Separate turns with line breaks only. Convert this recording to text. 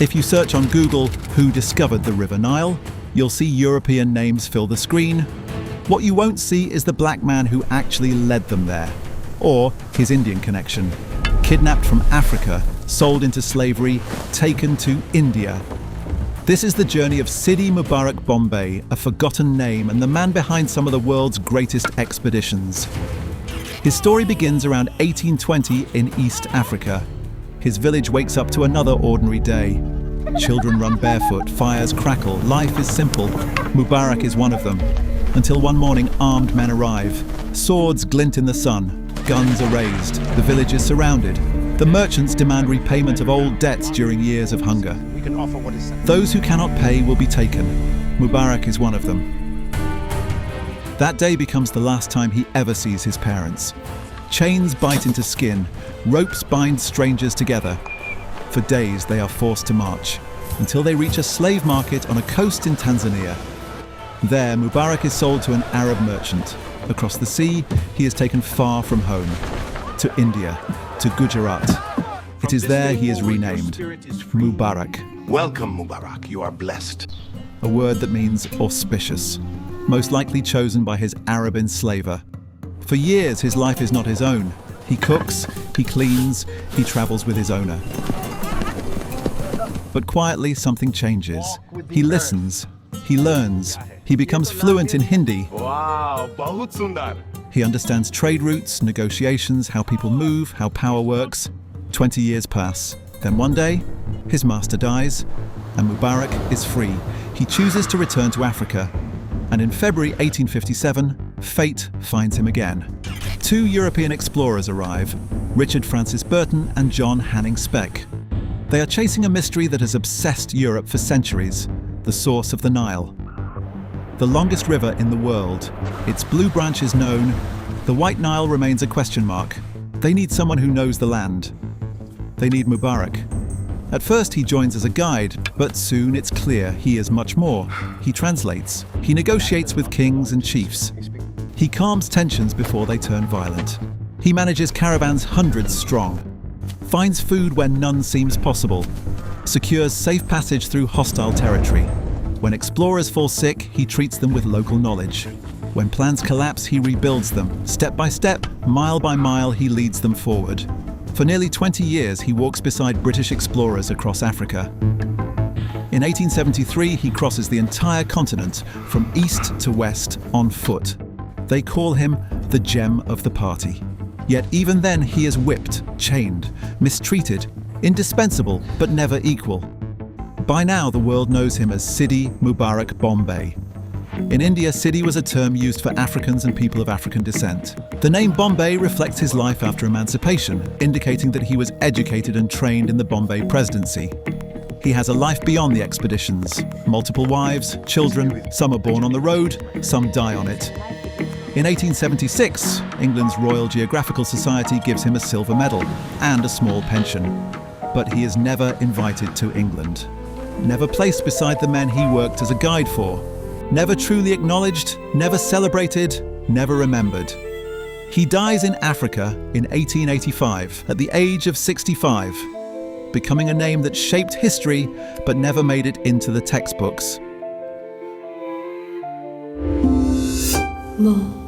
If you search on Google who discovered the River Nile, you'll see European names fill the screen. What you won't see is the black man who actually led them there, or his Indian connection. Kidnapped from Africa, sold into slavery, taken to India. This is the journey of Sidi Mubarak Bombay, a forgotten name and the man behind some of the world's greatest expeditions. His story begins around 1820 in East Africa. His village wakes up to another ordinary day. Children run barefoot, fires crackle, life is simple. Mubarak is one of them. Until one morning, armed men arrive. Swords glint in the sun, guns are raised, the village is surrounded. The merchants demand repayment of old debts during years of hunger. Those who cannot pay will be taken. Mubarak is one of them. That day becomes the last time he ever sees his parents. Chains bite into skin, ropes bind strangers together. For days they are forced to march, until they reach a slave market on a coast in Tanzania. There, Mubarak is sold to an Arab merchant. Across the sea, he is taken far from home, to India, to Gujarat. It is there he is renamed, Mubarak.
Welcome, Mubarak, you are blessed.
A word that means auspicious, most likely chosen by his Arab enslaver. For years, his life is not his own. He cooks, he cleans, he travels with his owner. But quietly, something changes. He listens, he learns, he becomes fluent in Hindi.
Wow, bahut sundar.
He understands trade routes, negotiations, how people move, how power works. 20 years pass. Then one day, his master dies, and Mubarak is free. He chooses to return to Africa. And in February 1857, fate finds him again. Two European explorers arrive, Richard Francis Burton and John Hanning Speke. They are chasing a mystery that has obsessed Europe for centuries, the source of the Nile. The longest river in the world. Its blue branch is known. The White Nile remains a question mark. They need someone who knows the land. They need Mubarak. At first he joins as a guide, but soon it's clear he is much more. He translates. He negotiates with kings and chiefs. He calms tensions before they turn violent. He manages caravans hundreds strong. Finds food when none seems possible. Secures safe passage through hostile territory. When explorers fall sick, he treats them with local knowledge. When plans collapse, he rebuilds them. Step by step, mile by mile, he leads them forward. For nearly 20 years, he walks beside British explorers across Africa. In 1873, he crosses the entire continent from east to west on foot. They call him the gem of the party. Yet even then, he is whipped, chained, mistreated, indispensable, but never equal. By now, the world knows him as Sidi Mubarak Bombay. In India, Sidi was a term used for Africans and people of African descent. The name Bombay reflects his life after emancipation, indicating that he was educated and trained in the Bombay presidency. He has a life beyond the expeditions. Multiple wives, children, some are born on the road, some die on it. In 1876, England's Royal Geographical Society gives him a silver medal and a small pension. But he is never invited to England. Never placed beside the men he worked as a guide for. Never truly acknowledged, never celebrated, never remembered. He dies in Africa in 1885 at the age of 65, becoming a name that shaped history but never made it into the textbooks.
Law.